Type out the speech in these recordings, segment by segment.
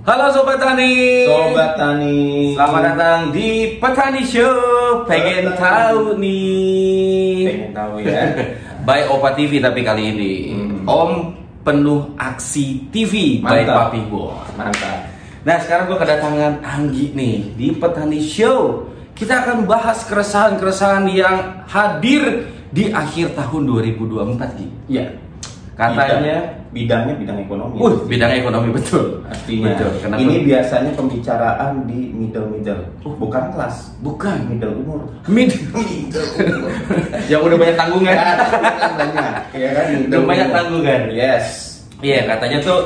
Halo Sobat Tani. Sobat Tani, selamat datang di Petani Show. Pengen tahu nih. Pengen tahu ya. By Opa TV tapi kali ini Om penuh aksi TV by Mantap. Papi Bos. Mantap. Nah sekarang gue kedatangan Anggi nih di Petani Show. Kita akan bahas keresahan-keresahan yang hadir di akhir tahun 2024 Gi. Iya. Katanya bidang ekonomi. Bidang ekonomi betul. Artinya Betul. Kenapa? ini biasanya pembicaraan di middle, bukan kelas, Bukan middle umur. Yang udah banyak tanggungan. Banyak, ya kan? Udah banyak tanggungan. Yes. Iya, katanya tuh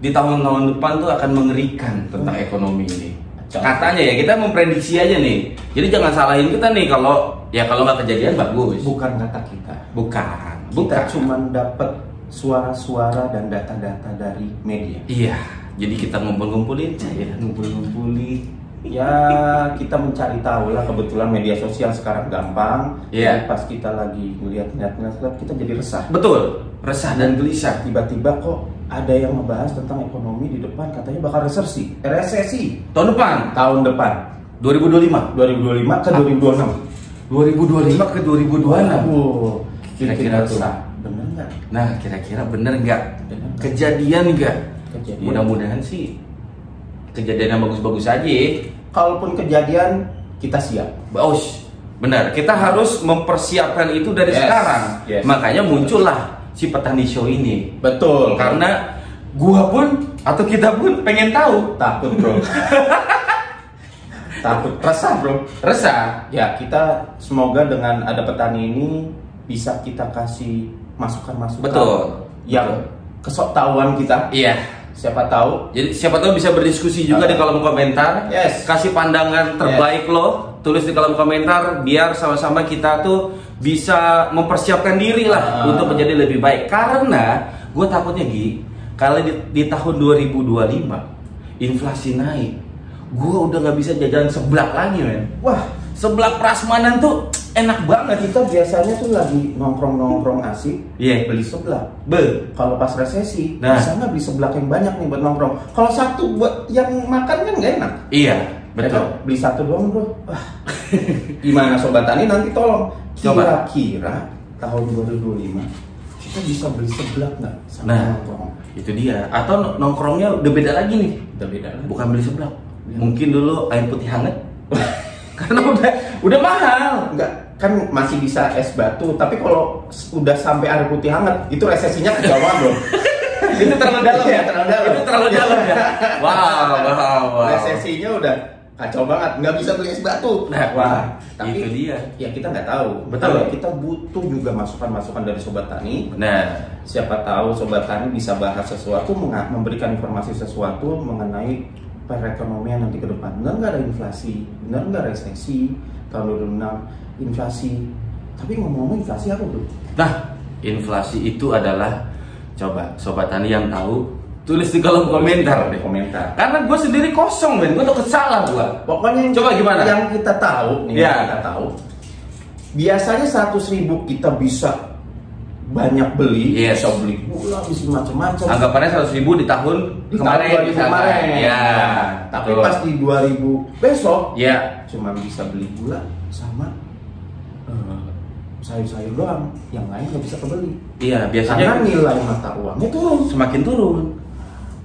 di tahun-tahun depan tuh akan mengerikan tentang ekonomi ini. Katanya ya, kita memprediksi aja nih. Jadi jangan salahin kita nih kalau nggak kejadian bagus. Bukan kata kita. Bukan. Kita cuma dapat suara-suara dan data-data dari media. Iya. Jadi kita ngumpulin ngumpulin. Ya kita mencari tahu lah, kebetulan media sosial sekarang gampang. Iya. Jadi pas kita lagi ngeliat kita jadi resah. Betul. Resah dan gelisah. Tiba-tiba kok ada yang ngebahas tentang ekonomi di depan, katanya bakal resesi Tahun depan. 2025 ke 2026. 2025 ke 2026. Kira-kira tuh. Bener nggak? Nah, kira-kira bener nggak? Kejadian nggak? Kejadian. Mudah-mudahan sih kejadian yang bagus-bagus aja. Kalaupun kejadian, kita siap. Baus, benar. Kita harus mempersiapkan itu dari sekarang. Yes. Makanya muncullah si Petani Show ini. Betul. Karena gua pun atau kita pun pengen tahu. Takut bro. Takut, resah bro. Resah. Ya kita semoga dengan ada petani ini bisa kita kasih masukan-masukan. Betul. Yang kesoktahuan kita. Iya. Siapa tahu. Jadi siapa tahu bisa berdiskusi juga di kolom komentar. Yes. Kasih pandangan terbaik lo, tulis di kolom komentar biar sama-sama kita tuh bisa mempersiapkan diri lah untuk menjadi lebih baik. Karena gue takutnya Gi, kalau di tahun 2025 inflasi naik, gue udah nggak bisa jajan seblak lagi men. Wah, Seblak prasmanan tuh enak banget. kita biasanya tuh lagi nongkrong asik, Iya. beli seblak. Kalau pas resesi, Nah. bisa nggak beli seblak yang banyak nih buat nongkrong. Kalau satu buat yang makan kan nggak enak. Iya, Ya betul. kan? Beli satu doang bro. Wah. Gimana Sobat Tani, nanti tolong Coba. kira-kira tahun 2025 kita bisa beli seblak nggak sama Nah, nongkrong? itu dia. Atau nongkrongnya udah beda lagi nih. Udah beda lagi. Bukan beli seblak. Mungkin dulu air putih hangat. Karena udah mahal. Enggak, kan masih bisa es batu, tapi kalau udah sampai air putih hangat, itu resesinya kejauhan bro. Itu terlalu dalam ya, terlalu dalam. Itu terlalu dalam ya. Wow. Resesinya udah kacau banget, nggak bisa beli es batu. Nah, Wah, tapi itu dia. ya kita nggak tahu. Betul. Makanya kita butuh juga masukan-masukan dari Sobat Tani. Nah, Siapa tahu Sobat Tani bisa bahas sesuatu, memberikan informasi sesuatu mengenai perekonomian nanti ke depan. Benar nggak ada inflasi? Benar nggak resesi tahun 2006? Inflasi. Tapi ngomong-ngomong inflasi apa bro? nah, inflasi itu adalah, coba Sobat Tani yang tahu tulis di kolom komentar deh. Komentar. Karena gue sendiri kosong men, gue tuh kesalah gue. Pokoknya Coba gimana? Yang kita tahu nih, Ya. yang kita tahu. Biasanya 100.000 kita bisa banyak beli, Yes. bisa beli gula, bisa macam-macam. Anggapannya 100.000 di tahun Di tahun 2000 misalkan. kemarin. Ya. Tapi betul. pas di 2000 besok, Ya. cuma bisa beli gula sama sayur-sayur doang, yang lain nggak bisa kebeli. Iya, Karena biasanya nilai mata uangnya turun. semakin turun.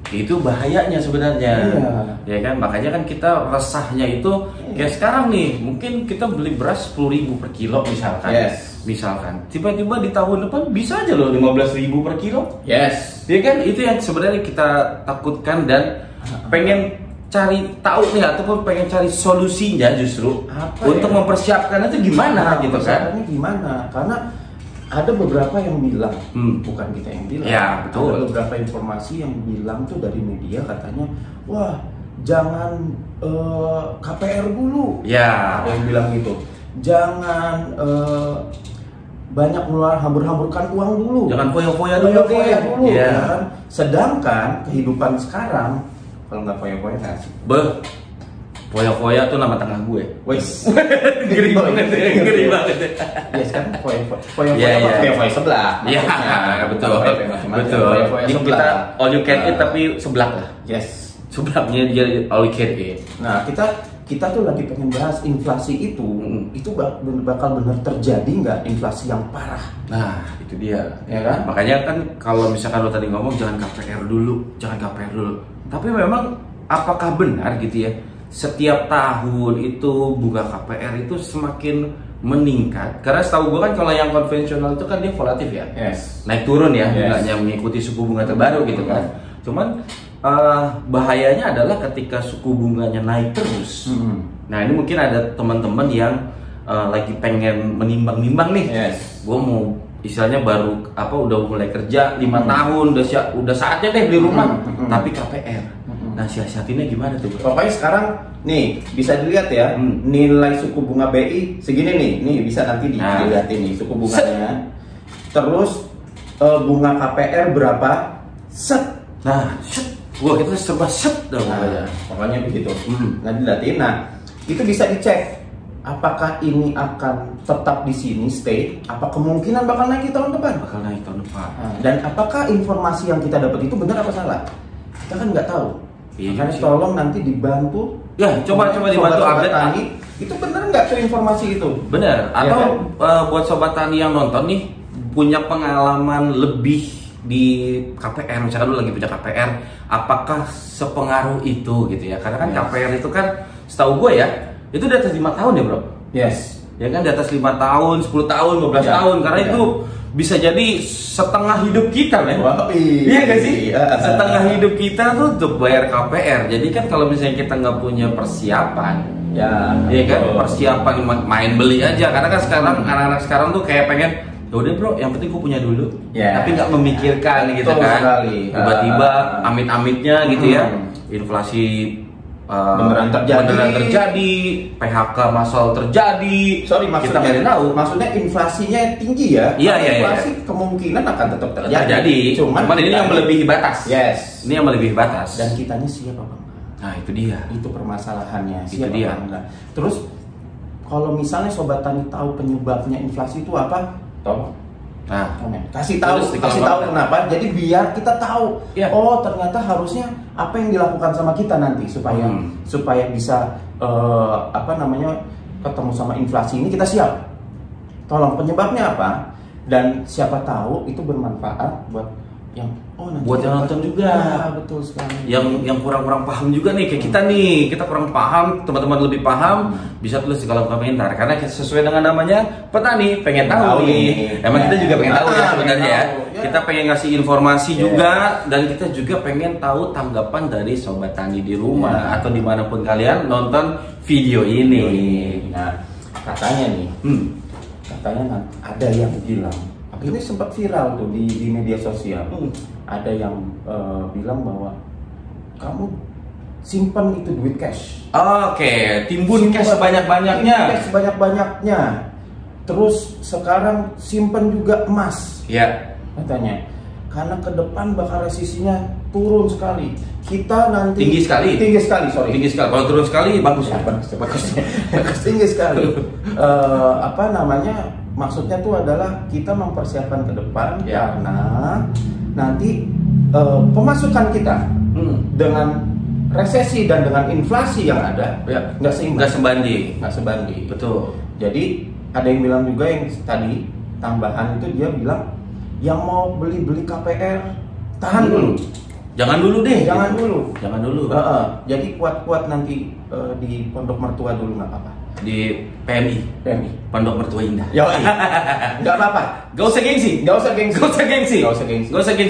Itu bahayanya sebenarnya. Iya. Ya kan, makanya kan kita resahnya itu kayak sekarang nih, mungkin kita beli beras 10.000 per kilo misalkan. Yes. Misalkan tiba-tiba di tahun depan bisa aja loh 15.000 per kilo. Yes. Ya kan, itu yang sebenarnya kita takutkan dan pengen cari tahu nih, ataupun pengen cari solusinya justru Apa untuk ya? mempersiapkan itu gimana gitu kan. Persiapannya gimana? Karena ada beberapa yang bilang, bukan kita yang bilang. Ya, betul. Ada beberapa informasi yang bilang tuh dari media, katanya, wah jangan KPR dulu. Ya. Ada yang bilang gitu. Jangan banyak hamburkan uang dulu. Jangan foya-foya dulu deh. dulu. Ya. Ya kan? Sedangkan kehidupan sekarang, kalau nggak foya-foya nggak asik. Foya-foya tuh nama tengah gue. Wes. Ngeri banget ya, ngeri banget ya. Ya sekarang foya-foya Iya, iya. foya-foya sebelah. Iya, Maksudnya, betul. foya-foya macam-macam. Betul. Foya-foya Jadi sebelah. kita all you can eat tapi seblak lah. Yes. Sebabnya dia all you can eat. Nah, kita tuh lagi pengen bahas inflasi itu bakal benar terjadi nggak inflasi yang parah? Nah, itu dia, ya kan? Makanya kan kalau misalkan lo tadi ngomong jangan KPR dulu. Tapi memang apakah benar gitu ya? Setiap tahun itu bunga KPR itu semakin meningkat? Karena setahu gue kan kalau yang konvensional itu kan dia volatif ya, naik turun ya, nggak hanya mengikuti suku bunga terbaru gitu kan. Cuman bahayanya adalah ketika suku bunganya naik terus. Nah ini mungkin ada teman-teman yang lagi pengen menimbang-nimbang nih. Gue mau istilahnya baru udah mulai kerja 5 tahun, udah saatnya deh beli rumah, tapi KPR. Nah siasatinnya gimana tuh bro? Pokoknya sekarang nih bisa dilihat ya, nilai suku bunga BI segini nih bisa nanti dilihat ini suku bunganya. Terus bunga KPR berapa? Nah, wah kita serba dong. Pokoknya begitu. Nah dilihatin, itu bisa dicek apakah ini akan tetap di sini stay, apa kemungkinan bakal naik di tahun depan? Dan apakah informasi yang kita dapat itu benar apa salah? Kita kan nggak tahu. Makanya tolong nanti dibantu. Ya, coba dibantu update tani. Itu benar nggak tuh informasi itu? Benar. Atau buat sobat tani yang nonton nih punya pengalaman lebih di KPR, misalkan lu lagi punya KPR, apakah sepengaruh itu gitu ya? Karena kan KPR itu kan setahu gue ya, itu di atas 5 tahun ya bro? Ya kan di atas 5 tahun, 10 tahun, 15 tahun, karena itu bisa jadi setengah hidup kita men. Iya gak sih? Setengah hidup kita tuh untuk bayar KPR. Jadi kan kalau misalnya kita nggak punya persiapan, ya kan persiapan main beli aja. Karena kan sekarang anak-anak sekarang tuh kayak pengen udah bro, yang penting gue punya dulu, tapi nggak memikirkan gitu kan. Tiba-tiba amit-amitnya gitu ya, inflasi beneran terjadi, PHK massal terjadi. Kita nggak tahu. Maksudnya inflasinya tinggi ya? Inflasi kemungkinan akan tetap terjadi. Cuman ini yang melebihi batas. Ini yang melebihi batas. Dan kitanya siap apa enggak? Nah itu dia. Itu permasalahannya. Siap apa enggak? Terus kalau misalnya sobat tani tahu penyebabnya inflasi itu apa? Kasih tahu kenapa. Jadi biar kita tahu. Oh ternyata harusnya apa yang dilakukan sama kita nanti supaya bisa ketemu sama inflasi ini kita siap. Tolong penyebabnya apa? Dan siapa tahu itu bermanfaat buat yang buat yang nonton juga. Betul sekali. Yang kurang paham juga nih kayak kita nih, kita kurang paham, teman-teman lebih paham, bisa tulis di kolom komentar. Karena sesuai dengan namanya petani, pengen tahu nih. Emang kita juga pengen tahu ya sebenarnya ya. Kita pengen ngasih informasi juga, dan kita juga pengen tahu tanggapan dari sobat tani di rumah atau dimanapun kalian nonton video ini. Nah katanya nih, katanya ada yang bilang. Ini sempat viral tuh di media sosial. Ada yang bilang bahwa kamu simpan itu duit cash. Timbun cash sebanyak-banyaknya. Terus sekarang simpan juga emas. Katanya. Karena ke depan bakal resesinya turun sekali. Kita nanti tinggi sekali. Kalau turun sekali bagus. Tinggi sekali. Maksudnya tuh adalah kita mempersiapkan ke depan karena nanti pemasukan kita dengan resesi dan dengan inflasi yang ada nggak sebanding. Betul. Jadi ada yang bilang juga yang tadi tambahan itu dia bilang yang mau beli KPR tahan dulu. Jangan dulu deh. Jangan dulu. Jadi kuat nanti di pondok mertua dulu nggak apa-apa. Di PMI, Pondok Mertua Indah. Nggak apa-apa. Gak usah gengsi.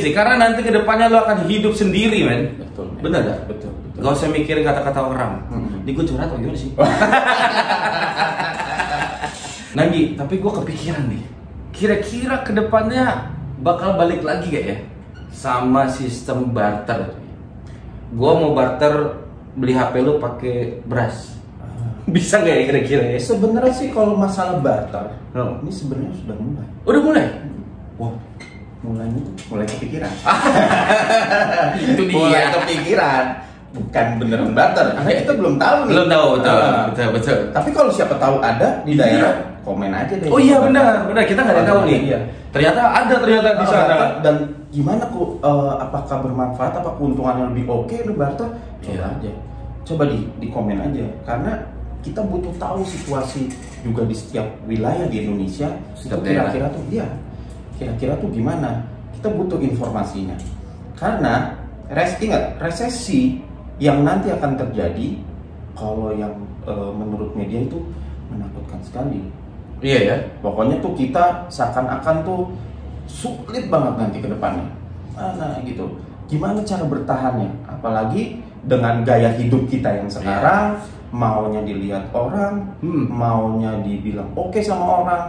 Karena nanti kedepannya lo akan hidup sendiri, men. Betul. Bener gak? Betul. Gak usah mikirin kata-kata orang. Ini gue curhat atau gimana sih? Nagi, tapi gue kepikiran nih. Kira-kira kedepannya bakal balik lagi gak ya sama sistem barter? Gue mau barter beli HP lo pakai beras. Bisa nggak ya kira-kira ya? Sebenarnya sih kalau masalah barter, ini sebenarnya sudah mulai. Udah mulai? Wah, mulai kepikiran. Itu dia. Mulai kepikiran, bukan beneran barter. Karena kita belum tahu nih. Belum tahu, betul. Tapi kalau siapa tahu ada di daerah, komen aja deh. Oh iya benar. Kita nggak tahu nih. Iya. Ternyata ada di sana. Dan gimana kok, apakah bermanfaat, apa keuntungannya lebih oke, lebih Barta? Coba aja, coba di komen aja, karena kita butuh tahu situasi juga di setiap wilayah di Indonesia. Itu kira-kira tuh, ya, kira-kira tuh gimana? Kita butuh informasinya, karena ingat, resesi yang nanti akan terjadi, kalau yang menurut media itu menakutkan sekali. Iya ya. Pokoknya tuh kita seakan-akan tuh sulit banget nanti ke depannya. Nah gitu. Gimana cara bertahannya? Apalagi dengan gaya hidup kita yang sekarang, maunya dilihat orang, maunya dibilang oke sama orang,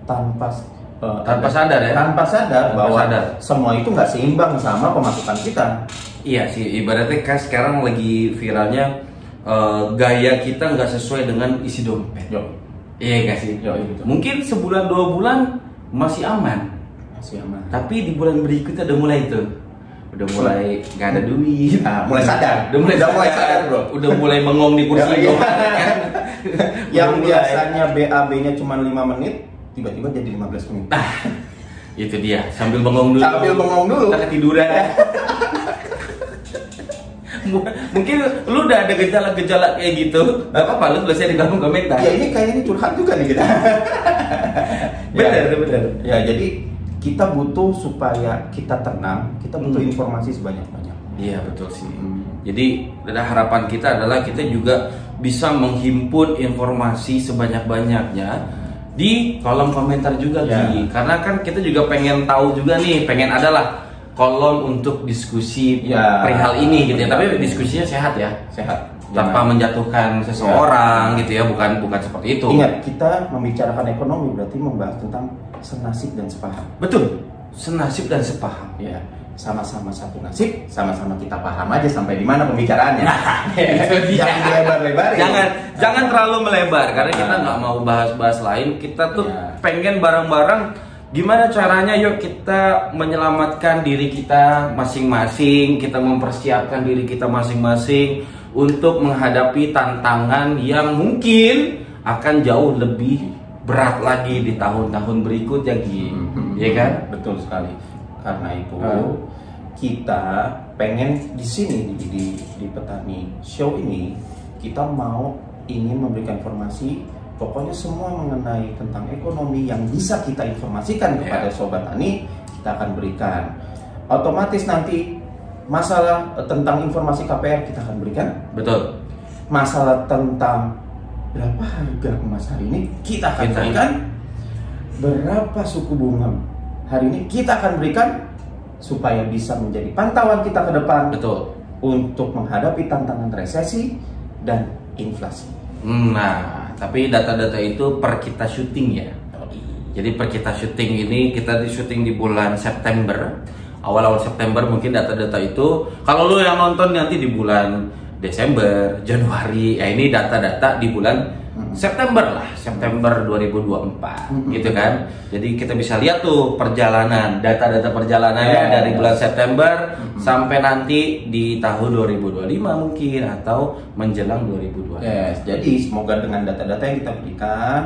tanpa sadar ya. Tanpa sadar bahwa semua itu nggak seimbang sama pemasukan kita. Iya sih, ibaratnya kan sekarang lagi viralnya gaya kita nggak sesuai dengan isi dompet. Iya gak sih? Gitu. Mungkin sebulan 2 bulan masih aman. Tapi di bulan berikutnya udah mulai tuh. Udah mulai gak ada duit. Mulai sadar. Udah mulai sadar bro. Udah mulai bengong di kursi. Yang biasanya BAB-nya cuma 5 menit, tiba-tiba jadi 15 menit. Itu dia. Sambil bengong dulu. Kita ketiduran. Mungkin lu udah ada gejala-gejala kayak gitu, gak apa-apa, lu tulisnya di kolom komentar. Ya ini kayaknya curhat juga nih kita. Bener. Ya jadi kita butuh, supaya kita tenang, kita butuh informasi sebanyak-banyak. Iya betul sih. Jadi harapan kita adalah kita juga bisa menghimpun informasi sebanyak-banyaknya di kolom komentar juga Gi. Karena kan kita juga pengen tahu juga nih, pengen adalah kolom untuk diskusi perihal ini gitu ya, tapi diskusinya sehat ya, tanpa menjatuhkan seseorang gitu ya, bukan seperti itu. Ingat, kita membicarakan ekonomi berarti membahas tentang senasib dan sepaham. Betul, senasib dan sepaham. Ya, sama-sama satu nasib, sama-sama kita paham aja sampai di mana pembicaraannya. Jangan lebar-lebar. Jangan terlalu melebar, karena kita nggak mau bahas-bahas lain. Kita tuh pengen bareng-bareng. Gimana caranya? Yuk kita menyelamatkan diri kita masing-masing, kita mempersiapkan diri kita masing-masing untuk menghadapi tantangan yang mungkin akan jauh lebih berat lagi di tahun-tahun berikutnya, ya kan? Betul sekali. Karena itu kita pengen di sini di Petani Show ini, kita ingin memberikan informasi. Pokoknya semua mengenai tentang ekonomi yang bisa kita informasikan kepada Sobat Tani, kita akan berikan. Otomatis nanti masalah tentang informasi KPR kita akan berikan. Betul. Masalah tentang berapa harga emas hari ini kita akan berikan. Berapa suku bunga hari ini kita akan berikan, supaya bisa menjadi pantauan kita ke depan. Betul. Untuk menghadapi tantangan resesi dan inflasi. Nah, tapi data-data itu per kita syuting ya. Jadi per kita syuting ini, kita di syuting di bulan September, awal-awal September mungkin data-data itu. Kalau lu yang nonton nanti di bulan Desember, Januari, ya ini data-data di bulan September lah, September 2024 gitu kan. Jadi kita bisa lihat tuh perjalanan, data-data perjalanannya dari bulan September sampai nanti di tahun 2025 mungkin, atau menjelang 2025. Jadi semoga dengan data-data yang kita berikan,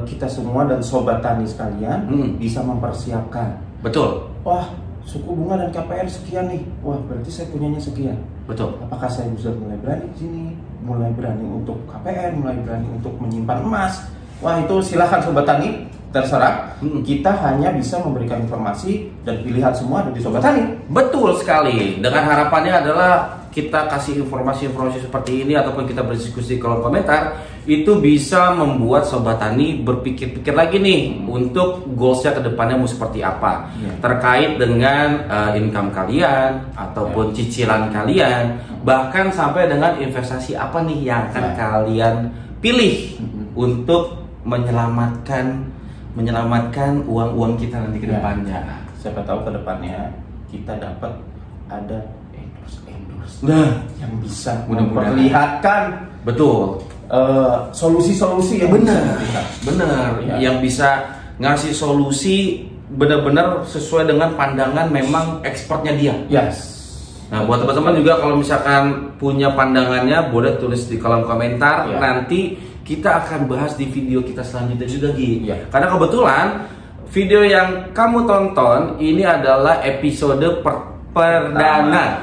kita semua dan Sobat Tani sekalian bisa mempersiapkan. Betul. Wah, suku bunga dan KPR sekian nih. Wah, berarti saya punyanya sekian. Betul. Apakah saya bisa mulai berani di sini? Mulai berani untuk KPR, mulai berani untuk menyimpan emas. Wah, itu silahkan Sobat Tani, terserah. Kita hanya bisa memberikan informasi dan pilihan semua ada di Sobat Tani. Betul sekali. Dengan harapannya adalah kita kasih informasi-informasi seperti ini ataupun kita berdiskusi di kolom komentar, itu bisa membuat Sobat Tani berpikir-pikir lagi nih untuk goalsnya ke depannya mau seperti apa, terkait dengan income kalian ataupun cicilan kalian, bahkan sampai dengan investasi apa nih yang akan kalian pilih untuk menyelamatkan uang-uang kita nanti ke depannya. Siapa tahu ke depannya kita dapat ada endorse yang bisa memperlihatkan solusi-solusi yang benar, yang bisa ngasih solusi benar-benar sesuai dengan pandangan memang expertnya dia. Nah, buat teman-teman juga kalau misalkan punya pandangannya boleh tulis di kolom komentar. Nanti kita akan bahas di video kita selanjutnya juga, Gi. Karena kebetulan video yang kamu tonton ini adalah episode perdana.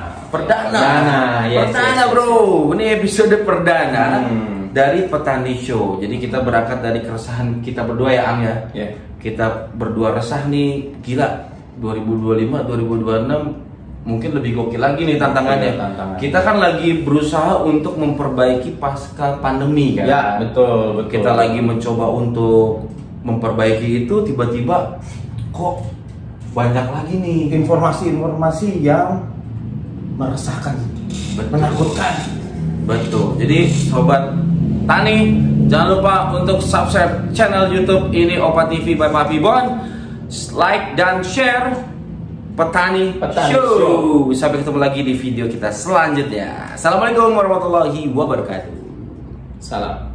Yes, Bro. Ini episode perdana dari Petani Show. Jadi kita berangkat dari keresahan kita berdua ya, Ang ya. Yeah. Kita berdua resah nih, gila. 2025, 2026 mungkin lebih gokil lagi nih tantangannya. Kita kan lagi berusaha untuk memperbaiki pasca pandemi kan. Ya, betul. Kita lagi mencoba untuk memperbaiki itu, tiba-tiba kok banyak lagi nih Informasi-informasi yang meresahkan, menakutkan. Betul. Jadi sobat Tani, jangan lupa untuk subscribe channel YouTube ini Opa TV by Papi Bon, like dan share Petani Show. Sampai ketemu lagi di video kita selanjutnya. Assalamualaikum warahmatullahi wabarakatuh. Salam.